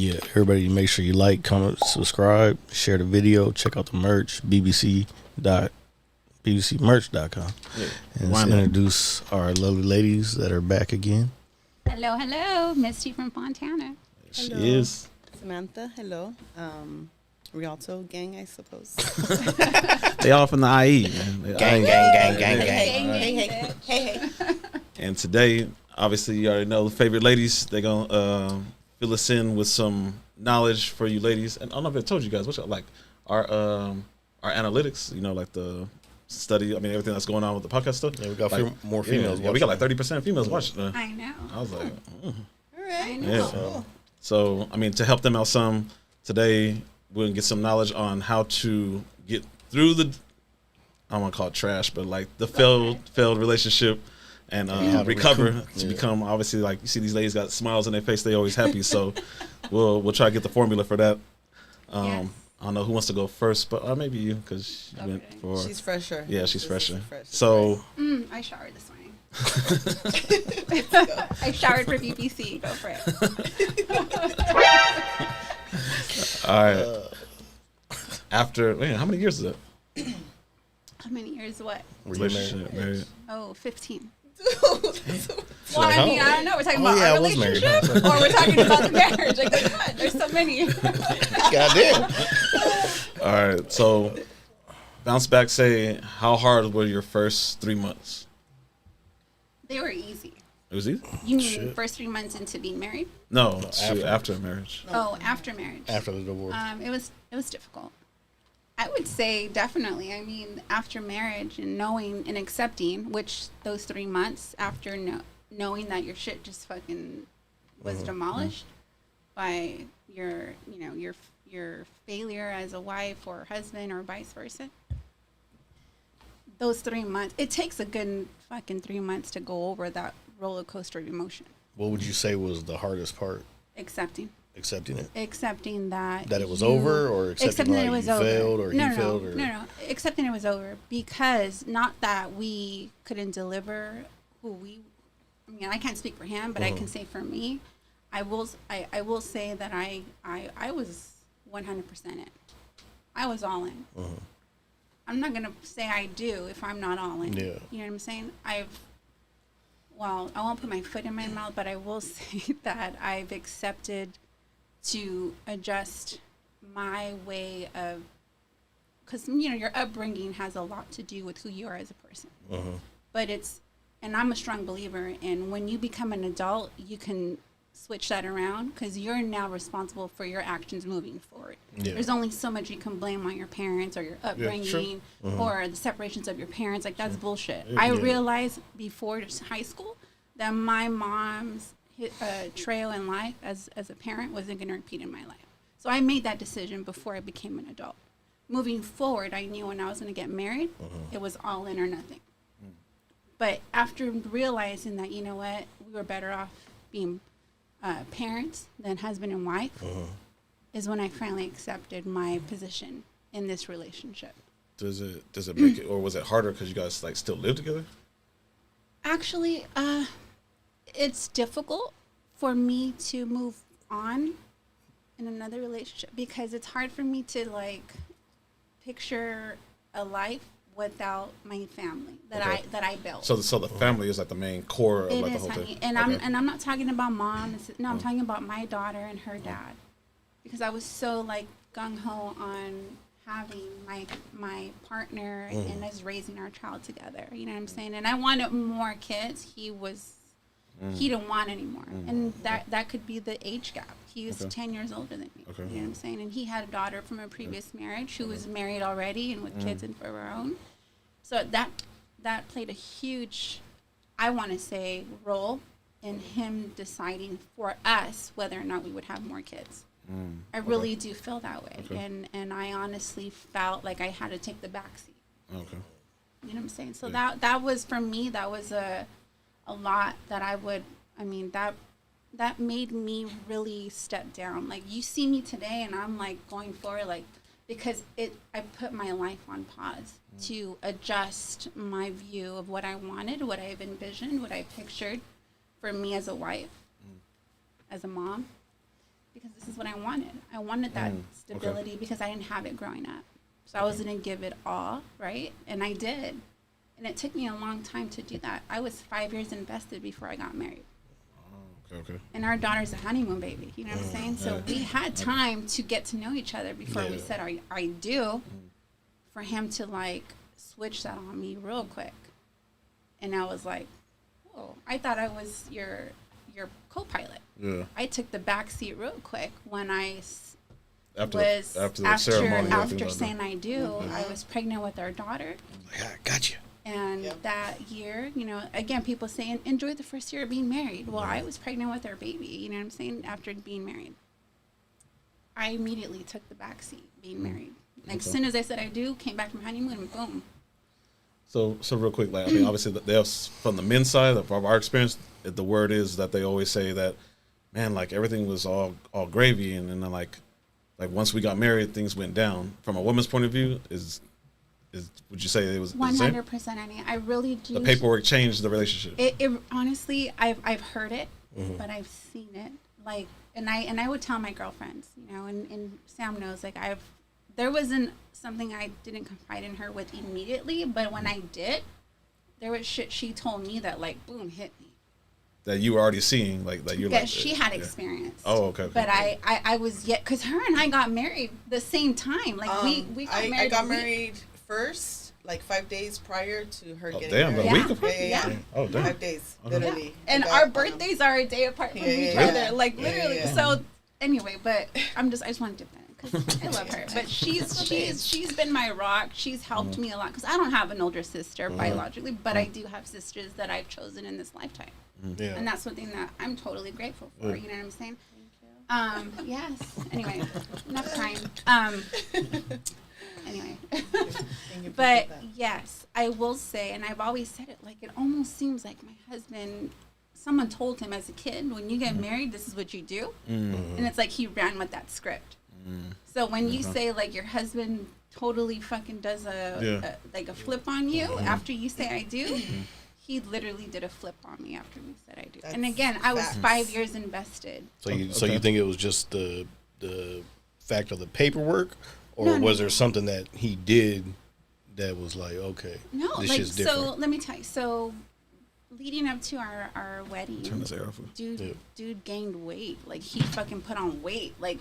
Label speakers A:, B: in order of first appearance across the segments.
A: Yeah, everybody make sure you like, comment, subscribe, share the video, check out the merch, bbcmerch.com.
B: Yeah.
A: And let's introduce our lovely ladies that are back again.
C: Hello, hello. Misty from Fontana.
B: She
D: Hello.
B: is.
D: Samantha, hello. Rialto gang, I suppose.
B: They all from the IE, man.
A: Gang.
D: Hey.
B: And today, obviously, you already know the favorite ladies. They're going to fill us in with some knowledge for you ladies. And I don't know if I told you guys, what's like our analytics, you know, like the study, everything that's going on with the podcast stuff.
A: Yeah, we got
B: like,
A: more females.
B: Yeah, we got like 30% females watching.
C: I know.
B: I was like,
D: All right.
C: I know.
B: yeah. So, to help them out some, today we're going to get some knowledge on how to get through the, I don't want to call it trash, but like the failed relationship and recover to become, obviously, like you see these ladies got smiles on their face, they always happy. So we'll try to get the formula for that.
C: Yes.
B: I don't know who wants to go first, but maybe you, because you went for.
D: She's fresher.
B: Yeah, she's fresher.
D: Fresh.
B: So.
C: I showered this morning. I showered for BBC. Go for it.
B: All right. After, how many years is that?
C: How many years? What?
A: Were you
B: Married?
C: Oh, 15.
A: Well,
C: Well, I don't know. We're talking about
A: yeah,
C: our
A: I was married.
C: relationship, or we're talking about the marriage. Like, God, there's so many.
A: Goddamn.
B: All right. So, bounce back. Say, how hard were your first 3 months?
C: They were easy.
B: It was easy.
C: You mean first 3 months into being married?
B: No, after marriage.
C: Oh, after marriage.
A: After the divorce.
C: It was difficult. I would say definitely. After marriage and knowing and accepting, which those 3 months after knowing that your shit just fucking was demolished by your failure as a wife or husband or vice versa. Those 3 months, it takes a good fucking 3 months to go over that roller coaster of emotion.
A: What would you say was the hardest part?
C: Accepting
A: Accepting it.
C: Accepting that
A: it was over, or accepting
C: that
A: like
C: it was
A: you
C: over.
A: failed, or he failed, or
C: No. Accepting it was over, because not that we couldn't deliver who we. I can't speak for him, but I can say for me, I will say that I was 100% in. I was all in. I'm not gonna say I do if I'm not all in.
A: Yeah.
C: You know what I'm saying? I won't put my foot in my mouth, but I will say that I've accepted to adjust my way of, because your upbringing has a lot to do with who you are as a person. But and I'm a strong believer in, when you become an adult, you can switch that around, because you're now responsible for your actions moving forward.
A: Yeah.
C: There's only so much you can blame on your parents or your upbringing or the separations of your parents. Like, that's bullshit. I realized before high school that my mom's trail in life as a parent wasn't going to repeat in my life. So I made that decision before I became an adult. Moving forward, I knew when I was going to get married, it was all in or nothing. But after realizing that, you know what, we were better off being parents than husband and wife, is when I finally accepted my position in this relationship.
B: Does it make it, or was it harder because you guys like still live together?
C: Actually, it's difficult for me to move on in another relationship, because it's hard for me to like picture a life without my family that I built.
B: So the family is like the main core of
C: It
B: like the
C: is,
B: whole
C: honey.
B: thing.
C: And I'm not talking about mom. I'm talking about my daughter and her dad, because I was so like gung ho on having my partner and us raising our child together. You know what I'm saying? And I wanted more kids. He didn't want any more, and that could be the age gap. He was 10 years older than me. You know what I'm saying? And he had a daughter from a previous marriage who was married already and with kids and for her own. So that played a huge, I want to say, role in him deciding for us whether or not we would have more kids. I really do feel that way. And I honestly felt like I had to take the back seat.
B: Okay.
C: You know what I'm saying? So that was, for me, that was a lot that that made me really step down. Like, you see me today and I'm like going forward, like, because I put my life on pause to adjust my view of what I wanted, what I've envisioned, what I pictured for me as a wife, as a mom. because this is what I wanted. I wanted that stability because I didn't have it growing up. So I was going to give it all, right? And I did. And it took me a long time to do that. I was 5 years invested before I got married.
B: Okay.
C: And our daughter's a honeymoon baby. You know what I'm saying? So we had time to get to know each other before we said I do, for him to like switch that on me real quick. And I was like, oh, I thought I was your co-pilot. Yeah. I took the back seat real quick when after saying I do. I was pregnant with our daughter.
A: Yeah, gotcha.
C: And that year, you know, again, people saying enjoy the first year of being married. Well, I was pregnant with our baby. You know what I'm saying? After being married, I immediately took the back seat being married. Like as soon as I said I do, came back from honeymoon, and boom.
B: So real quick, like I mean, obviously, there's from the men's side of our experience, the word is that they always say that, man, like everything was all gravy, and then like once we got married, things went down. From a woman's point of view, would you say it was
C: 100%? Annie, I really do.
B: The paperwork changed the relationship.
C: It honestly, I've heard it, but I've seen it. Like, and I would tell my girlfriends, you know, and Sam knows, like there wasn't something I didn't confide in her with immediately, but when I did, there was shit she told me that like boom hit me.
B: That you were already seeing, like that you.
C: Yeah, she had experience.
B: Oh, okay.
C: But I was because her and I got married the same time. Like we got married.
D: I got married first, like 5 days prior to her getting
B: married.
D: Damn,
B: a week apart?
C: Yeah.
B: Oh, damn.
D: 5 days, literally.
C: Yeah. And our birthdays are a day apart from each other. Like literally. So anyway, but I just want to dip in because I love her. But she's been my rock. She's helped me a lot because I don't have an older sister biologically, but I do have sisters that I've chosen in this lifetime. Yeah. And that's something that I'm totally grateful for. You know what I'm saying? Thank you. Yes. Anyway, enough crying. Anyway. But yes, I will say, and I've always said it, like it almost seems like my husband, someone told him as a kid, when you get married, this is what you do. And it's like he ran with that script. So when you say like your husband totally fucking does a flip on you after you say I do, he literally did a flip on me after we said I do. And again, I was 5 years invested.
A: So you think it was just the fact of the paperwork, or was there something that he did that was like, okay, this is different?
C: So let me tell you. So leading up to our wedding, dude gained weight. Like he fucking put on weight. Like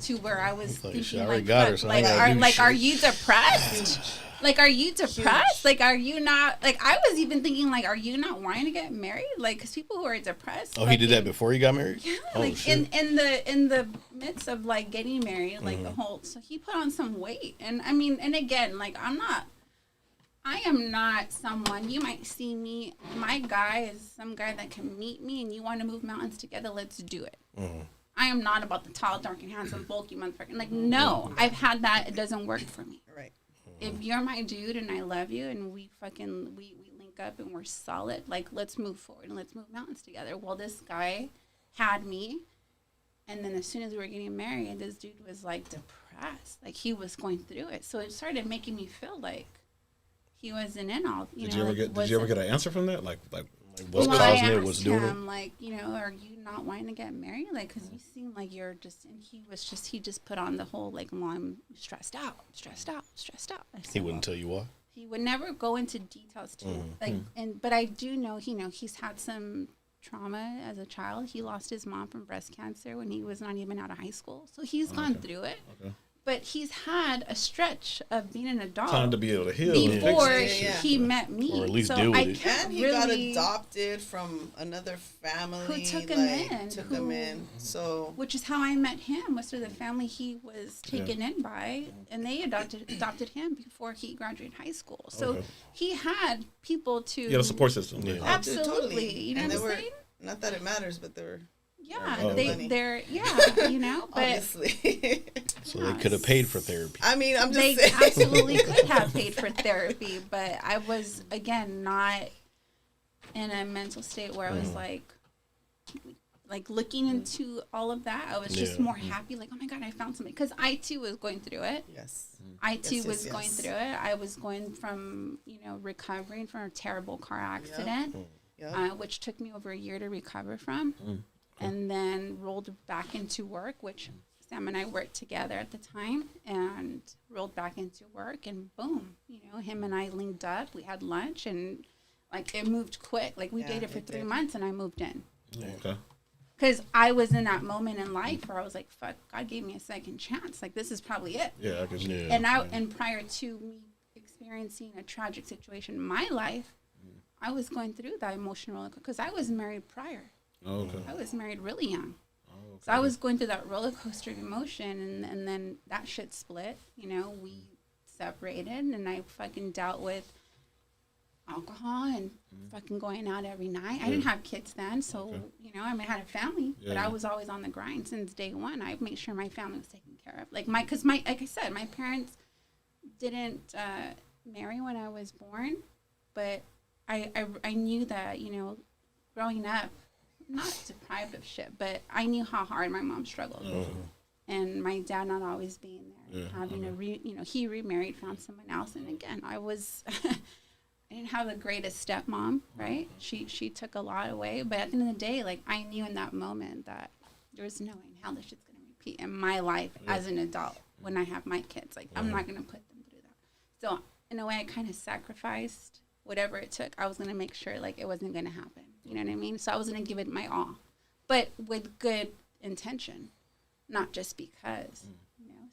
C: to where I was thinking, are you depressed? Like, are you depressed? Like, are you not? Like, I was even thinking, like, are you not wanting to get married? Like, because people who are depressed.
A: Oh, he did that before he got married.
C: Yeah, like in the midst of like getting married, like the whole. So he put on some weight, and I mean, and again, like I am not someone, you might see me, my guy is some guy that can meet me and you want to move mountains together, let's do it. I am not about the tall, dark, and handsome, bulky motherfucker. Like, no, I've had that. It doesn't work for me.
D: Right.
C: If you're my dude and I love you and we link up and we're solid, like, let's move forward and let's move mountains together. Well, this guy had me, and then as soon as we were getting married, this dude was, like, depressed. Like, he was going through it. So it started making me feel like he wasn't in all,
B: Did you ever get an answer from that? Like
A: what's causing it? What's doing it?
C: Like, you know, are you not wanting to get married? Like, because you seem like you're just, and he just put on the whole, like, well, I'm stressed out.
A: He wouldn't tell you why?
C: He would never go into details too. But I do know, he's had some trauma as a child. He lost his mom from breast cancer when he was not even out of high school. So he's gone through it. Okay. But he's had a stretch of being an adult.
B: Time to be able to heal.
C: Before he met me.
A: Or at least deal with it.
D: And he got adopted from another family.
C: Who took him in.
D: So,
C: which is how I met him, was through the family he was taken in by. And they adopted him before he graduated high school. So he had people to...
B: He had a support system.
C: Yeah. Absolutely. Totally. You know what I'm saying?
D: Not that it matters, but they were...
C: Yeah, they're you know, but
D: obviously.
A: So they could have paid for therapy.
D: I mean, I'm just
C: saying.
D: They
C: absolutely could have paid for therapy, but I was, again, not in a mental state where I was like looking into all of that. I was just more happy, like, oh my God, I found something. Because I too was going through it.
D: Yes.
C: I too was going through it. I was going from, recovering from a terrible car accident, which took me over a year to recover from. and then rolled back into work, which Sam and I worked together at the time, and rolled back into work, and boom, him and I linked up. We had lunch, and like it moved quick. Like we dated for 3 months, and I moved in.
B: Okay.
C: Because I was in that moment in life where I was like, fuck, God gave me a second chance. Like, this is probably it.
B: Yeah, I guess. Yeah.
C: And prior to me experiencing a tragic situation in my life, I was going through that emotional roller coaster because I was married prior.
B: Oh, okay.
C: I was married really young.
B: Oh, okay.
C: So I was going through that roller coaster of emotion, and then that shit split. We separated, and I fucking dealt with alcohol and fucking going out every night. I didn't have kids then, so I had a family, but I was always on the grind since day one. I made sure my family was taken care of. Like like I said, my parents didn't marry when I was born, but I knew that growing up, not deprived of shit, but I knew how hard my mom struggled, and my dad not always being there, having he remarried, found someone else, and again I was. I didn't have the greatest stepmom, right? She took a lot away, but at the end of the day, like I knew in that moment that there was no way in hell this shit's gonna repeat in my life as an adult when I have my kids. Like I'm not gonna put them through that. So in a way, I kind of sacrificed whatever it took. I was gonna make sure like it wasn't gonna happen. You know what I mean? So I was gonna give it my all, but with good intention, not just because.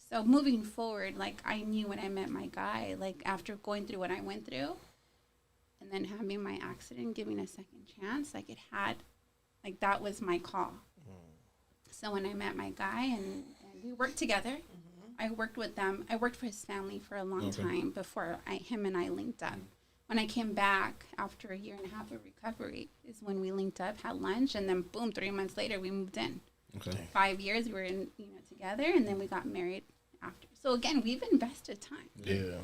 C: So moving forward, like I knew when I met my guy, like after going through what I went through. And then having my accident, giving a second chance, like it had, like that was my call. So when I met my guy and we worked together, I worked with them. I worked for his family for a long time before him and I linked up. When I came back after a year and a half of recovery is when we linked up, had lunch, and then boom, 3 months later we moved in. 5 years we were in, together, and then we got married after. So again, we've invested time.
A: Yeah.